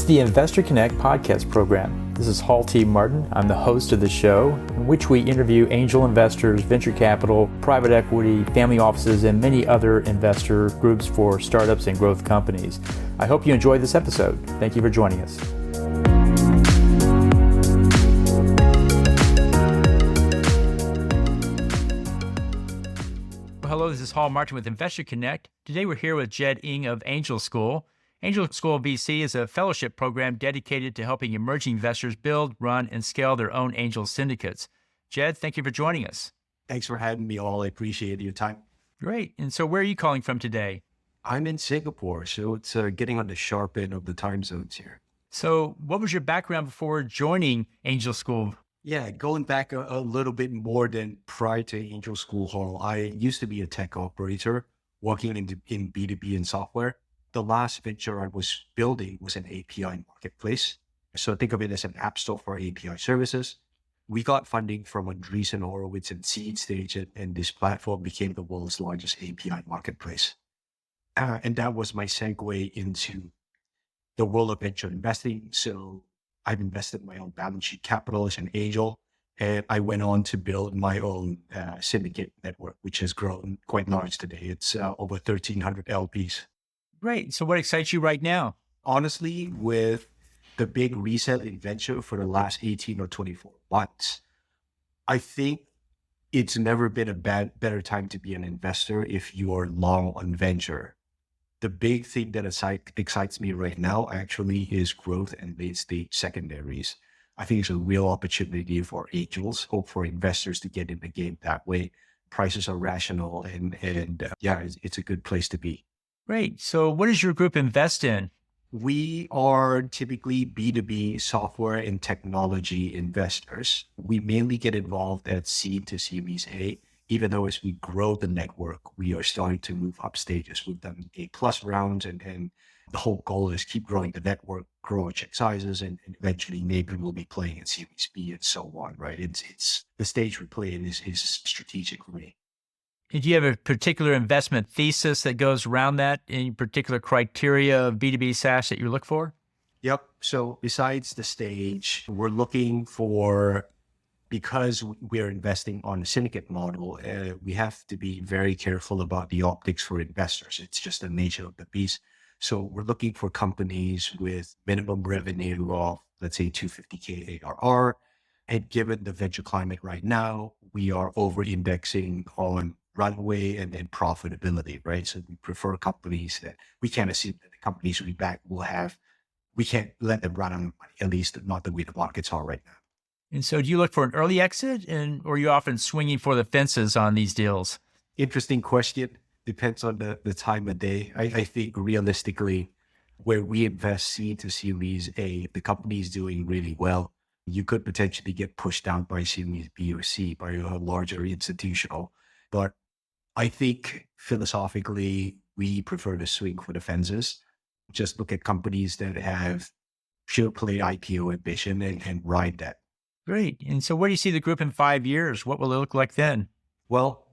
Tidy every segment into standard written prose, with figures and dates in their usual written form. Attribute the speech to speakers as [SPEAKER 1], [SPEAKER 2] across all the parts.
[SPEAKER 1] is the Investor Connect podcast program. This is Hall T. Martin. I'm the host of the show, in which we interview angel investors, venture capital, private equity, family offices, and many other investor groups for startups and growth companies. I hope you enjoyed this episode. Thank you for joining us. Hello, this is Hall Martin with Investor Connect. Today we're here with Jed Ng of Angel School. AngelSchool.vc is a fellowship program dedicated to helping emerging investors build, run, and scale their own angel syndicates. Jed, thank you for joining us.
[SPEAKER 2] Thanks for having me all. I appreciate your time.
[SPEAKER 1] Great. And so where are you calling from today?
[SPEAKER 2] I'm in Singapore, so it's getting on the sharp end of the time zones here.
[SPEAKER 1] So what was your background before joining Angel School?
[SPEAKER 2] Yeah, going back a little bit more than prior to Angel School Hall, I used to be a tech operator working in B2B and software. The last venture I was building was an API marketplace. So think of it as an app store for API services. We got funding from Andreessen Horowitz at seed stage, and this platform became the world's largest API marketplace. And that was my segue into the world of venture investing. So I've invested my own balance sheet capital as an angel, and I went on to build my own syndicate network, which has grown quite large today. It's over 1,300 LPs.
[SPEAKER 1] Great. So what excites you right now?
[SPEAKER 2] Honestly, with the big reset in venture for the last 18 or 24 months, I think it's never been a better time to be an investor if you are long on venture. The big thing that excites me right now actually is growth and late-stage secondaries. I think it's a real opportunity for angels or for investors to get in the game that way. Prices are rational and it's a good place to be.
[SPEAKER 1] Great. So what does your group invest in?
[SPEAKER 2] We are typically B2B software and technology investors. We mainly get involved at seed to Series A, even though as we grow the network, we are starting to move up stages. We've done A+ rounds and the whole goal is keep growing the network, grow our check sizes, and eventually maybe we'll be playing in Series B and so on, right? It's the stage we play in is strategic for me.
[SPEAKER 1] And do you have a particular investment thesis that goes around that? Any particular criteria of B2B SaaS that you look for?
[SPEAKER 2] Yep. So besides the stage, we're looking for, because we're investing on a syndicate model, we have to be very careful about the optics for investors. It's just the nature of the beast. So we're looking for companies with minimum revenue of, let's say, 250K ARR. And given the venture climate right now, we are over-indexing on runway and profitability, right? So we prefer companies that we can't assume that the companies we back we can't let them run on money, at least not the way the markets are right now.
[SPEAKER 1] And so do you look for an early exit or are you often swinging for the fences on these deals?
[SPEAKER 2] Interesting question. Depends on the time of day. I think realistically, where we invest seed to Series A, the company is doing really well. You could potentially get pushed down by Series B or C by a larger institutional. But I think philosophically, we prefer to swing for the fences. Just look at companies that have pure play IPO ambition and ride that.
[SPEAKER 1] Great. And so where do you see the group in 5 years? What will it look like then?
[SPEAKER 2] Well,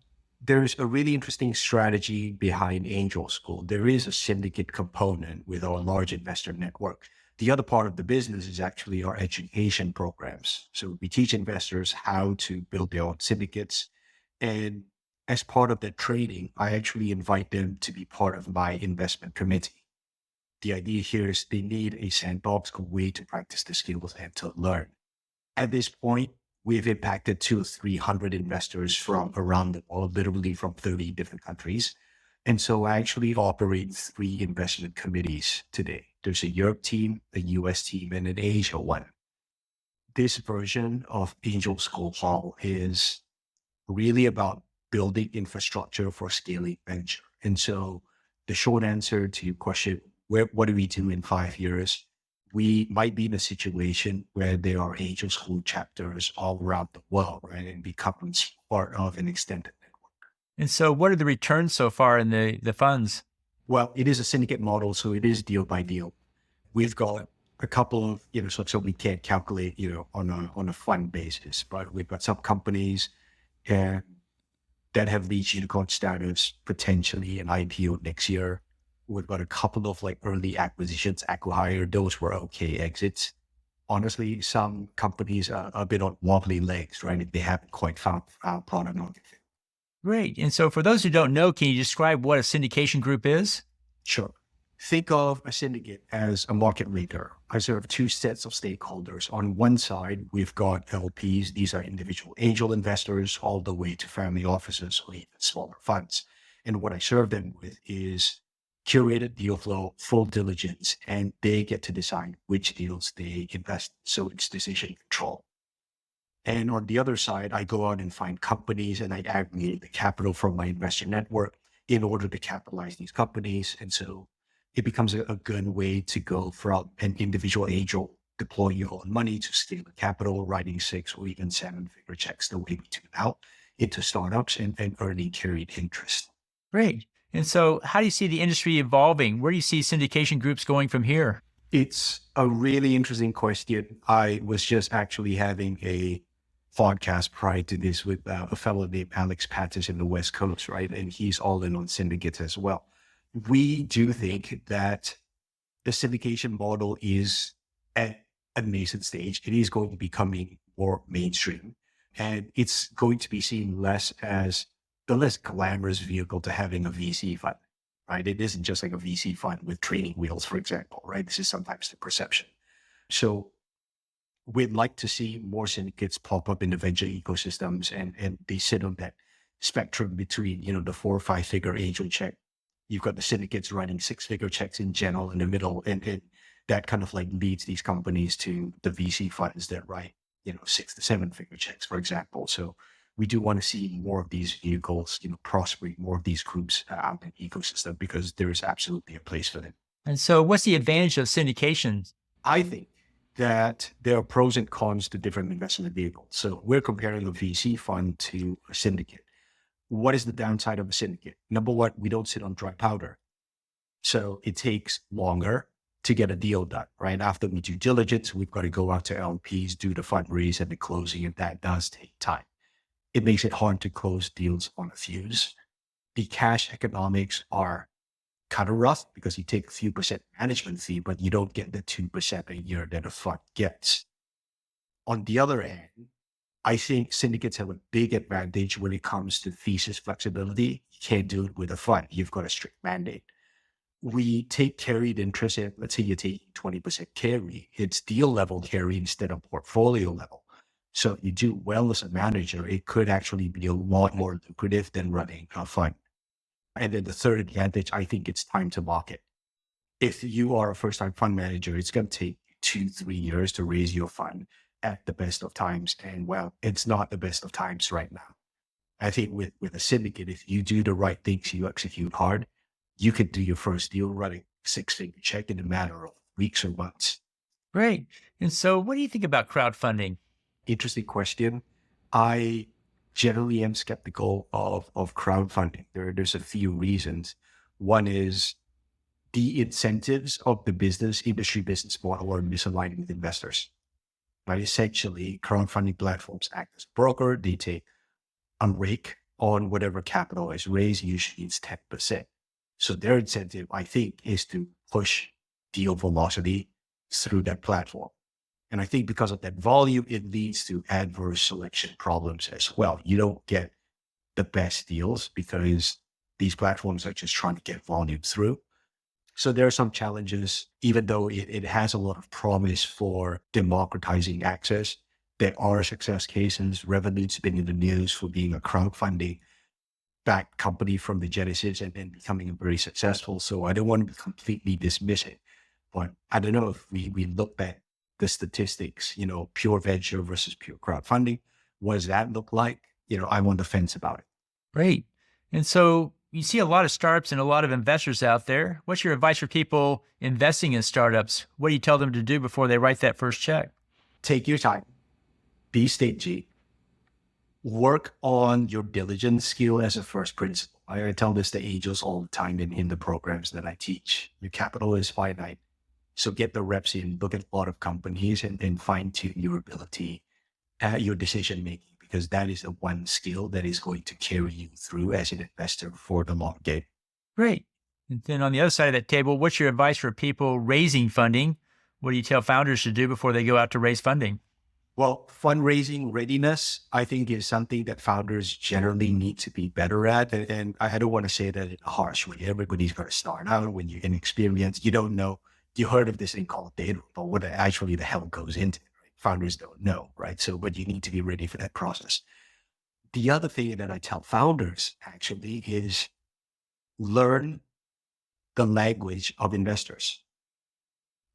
[SPEAKER 2] there's a really interesting strategy behind Angel School. There is a syndicate component with our large investor network. The other part of the business is actually our education programs. So we teach investors how to build their own syndicates. And as part of that training, I actually invite them to be part of my investment committee. The idea here is they need a sandbox, a way to practice the skills and to learn. At this point, we've impacted 200 or 300 investors from around the world, literally from 30 different countries. And so I actually operate 3 investment committees today. There's a Europe team, a US team, and an Asia one. This version of Angel School Hall is really about building infrastructure for scaling venture. And so the short answer to your question, what do we do in 5 years? We might be in a situation where there are Angel School chapters all around the world, right? And becomes part of an extended network.
[SPEAKER 1] And so what are the returns so far in the funds?
[SPEAKER 2] Well, it is a syndicate model, so it is deal by deal. We've got a couple of, so we can't calculate, on a fund basis, but we've got some companies that have reached unicorn status, potentially an IPO next year. We've got a couple of like early acquisitions, acqui-hire. Those were okay exits. Honestly, some companies are a bit on wobbly legs, right? They haven't quite found product market fit.
[SPEAKER 1] Great. And so for those who don't know, can you describe what a syndication group is?
[SPEAKER 2] Sure. Think of a syndicate as a market leader. I serve two sets of stakeholders. On one side, we've got LPs. These are individual angel investors all the way to family offices or even smaller funds. And what I serve them with is curated deal flow, full diligence, and they get to decide which deals they invest. So it's decision control. And on the other side, I go out and find companies and I aggregate the capital from my investor network in order to capitalize these companies. And so it becomes a good way to go from an individual angel deploying your own money to scale the capital, writing 6 or even 7-figure checks the way we do now into startups and earning carried interest.
[SPEAKER 1] Great. And so how do you see the industry evolving? Where do you see syndication groups going from here?
[SPEAKER 2] It's a really interesting question. I was just actually having a podcast prior to this with a fellow named Alex Pattis in the West Coast, right? And he's all in on syndicates as well. We do think that the syndication model is at a nascent stage. It is going to be becoming more mainstream, and it's going to be seen less as the less glamorous vehicle to having a VC fund, right? It isn't just like a VC fund with training wheels, for example, right? This is sometimes the perception. So we'd like to see more syndicates pop up in the venture ecosystems, and they sit on that spectrum between, the 4 or 5 figure angel check. You've got the syndicates running 6-figure checks in general in the middle, and that kind of like leads these companies to the VC funds that write, 6 to 7 figure checks, for example. So we do want to see more of these vehicles, prospering, more of these groups out in the ecosystem because there is absolutely a place for them.
[SPEAKER 1] And so what's the advantage of syndications?
[SPEAKER 2] I think that there are pros and cons to different investment vehicles. So we're comparing a VC fund to a syndicate. What is the downside of a syndicate? Number one, we don't sit on dry powder. So it takes longer to get a deal done, right? After we do diligence, we've got to go out to LPs, do the fundraise and the closing, and that does take time. It makes it hard to close deals on a fuse. The cash economics are kind of rough because you take a few percent management fee, but you don't get the 2% a year that a fund gets. On the other hand, I think syndicates have a big advantage when it comes to thesis flexibility. You can't do it with a fund. You've got a strict mandate. We take carried interest in, let's say you take 20% carry, it's deal level carry instead of portfolio level. So if you do well as a manager, it could actually be a lot more lucrative than running a fund. And then the third advantage, I think it's time to market. If you are a first-time fund manager, it's going to take 2-3 years to raise your fund at the best of times. And well, it's not the best of times right now. I think with a syndicate, if you do the right things, you execute hard, you could do your first deal running 6-figure check in a matter of weeks or months.
[SPEAKER 1] Great. And so what do you think about crowdfunding?
[SPEAKER 2] Interesting question. I generally am skeptical of crowdfunding. There's a few reasons. One is the incentives of the industry business model are misaligned with investors. Right? Essentially, crowdfunding platforms act as a broker. They take a rake on whatever capital is raised. Usually it's 10%. So their incentive, I think, is to push deal velocity through that platform. And I think because of that volume, it leads to adverse selection problems as well. You don't get the best deals because these platforms are just trying to get volume through. So there are some challenges, even though it has a lot of promise for democratizing access. There are success cases. Revolute's been in the news for being a crowdfunding backed company from the genesis and then becoming very successful. So I don't want to completely dismiss it, but I don't know if we looked at the statistics, pure venture versus pure crowdfunding. What does that look like? I'm on the fence about it.
[SPEAKER 1] Great. And so you see a lot of startups and a lot of investors out there. What's your advice for people investing in startups? What do you tell them to do before they write that first check?
[SPEAKER 2] Take your time, be stagey, work on your diligence skill as a first principle. I tell this to angels all the time in the programs that I teach. Your capital is finite. So get the reps in, look at a lot of companies and fine tune your ability at your decision making, because that is the one skill that is going to carry you through as an investor for the long game.
[SPEAKER 1] Great. And then on the other side of that table, what's your advice for people raising funding? What do you tell founders to do before they go out to raise funding?
[SPEAKER 2] Well, fundraising readiness, I think, is something that founders generally need to be better at. And I don't want to say that in a harsh way. Everybody's going to start out when you're inexperienced. You don't know. You heard of this thing called data, but what actually the hell goes into it, right? Founders don't know, right? So, but you need to be ready for that process. The other thing that I tell founders actually is learn the language of investors.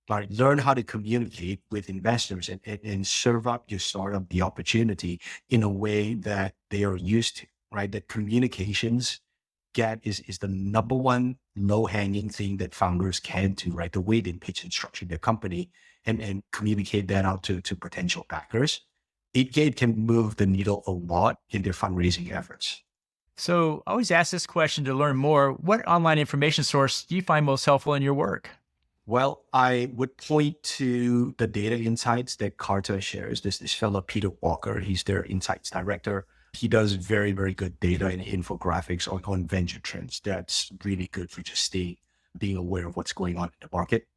[SPEAKER 2] Right? Learn how to communicate with investors and serve up your startup the opportunity in a way that they are used to, right? That communications is the number one low-hanging thing that founders can do, right? The way they pitch and structure their company and communicate that out to potential backers. It can move the needle a lot in their fundraising efforts.
[SPEAKER 1] So I always ask this question to learn more. What online information source do you find most helpful in your work?
[SPEAKER 2] Well, I would point to the data insights that Carta shares. This fellow, Peter Walker, he's their insights director. He does very, very good data and infographics on venture trends. That's really good for just being aware of what's going on in the market.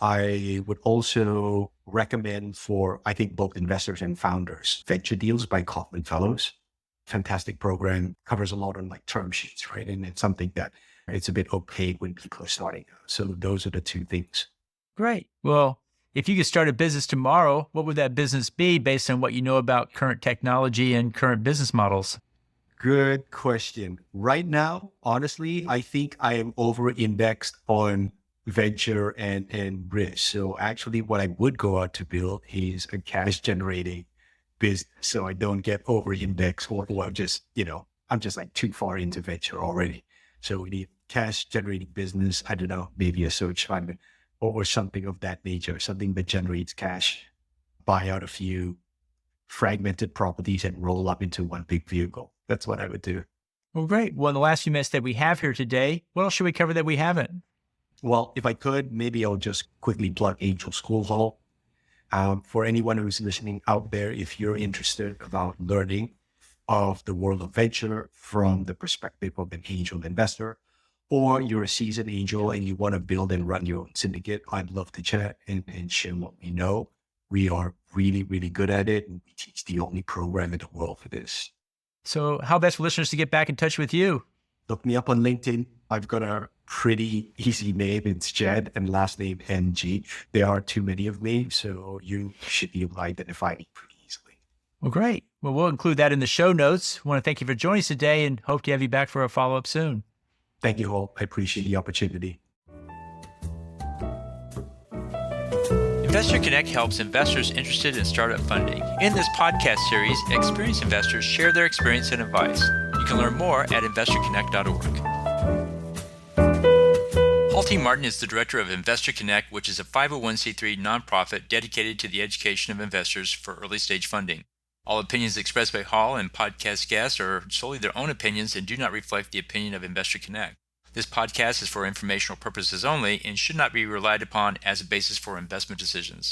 [SPEAKER 2] I would also recommend for, I think, both investors and founders, Venture Deals by Kaufman Fellows. Fantastic program, covers a lot on like term sheets, right? And it's something that it's a bit opaque when people are starting out. So those are the two things.
[SPEAKER 1] Great. Well, if you could start a business tomorrow, what would that business be based on what you know about current technology and current business models?
[SPEAKER 2] Good question. Right now, honestly, I think I am over-indexed on venture and risk. So actually what I would go out to build is a cash generating business. So I don't get over-indexed or just, I'm just like too far into venture already. So we need cash generating business. I don't know, maybe a search fund or something of that nature, something that generates cash, buy out a few fragmented properties and roll up into one big vehicle. That's what I would do.
[SPEAKER 1] Well, great. Well, in the last few minutes that we have here today, what else should we cover that we haven't?
[SPEAKER 2] Well, if I could, maybe I'll just quickly plug Angel School Hall. For anyone who's listening out there, if you're interested about learning of the world of venture from the perspective of an angel investor, or you're a seasoned angel and you want to build and run your own syndicate, I'd love to chat and share what we know. We are really, really good at it. And we teach the only program in the world for this.
[SPEAKER 1] So how best for listeners to get back in touch with you?
[SPEAKER 2] Look me up on LinkedIn. I've got a pretty easy name. It's Jed and last name NG. There are too many of me, so you should be able to identify me pretty easily.
[SPEAKER 1] Well, great. Well, we'll include that in the show notes. I want to thank you for joining us today and hope to have you back for a follow-up soon.
[SPEAKER 2] Thank you all. I appreciate the opportunity.
[SPEAKER 1] Investor Connect helps investors interested in startup funding. In this podcast series, experienced investors share their experience and advice. You can learn more at investorconnect.org. Paul T. Martin is the director of Investor Connect, which is a 501c3 nonprofit dedicated to the education of investors for early-stage funding. All opinions expressed by Hall and podcast guests are solely their own opinions and do not reflect the opinion of Investor Connect. This podcast is for informational purposes only and should not be relied upon as a basis for investment decisions.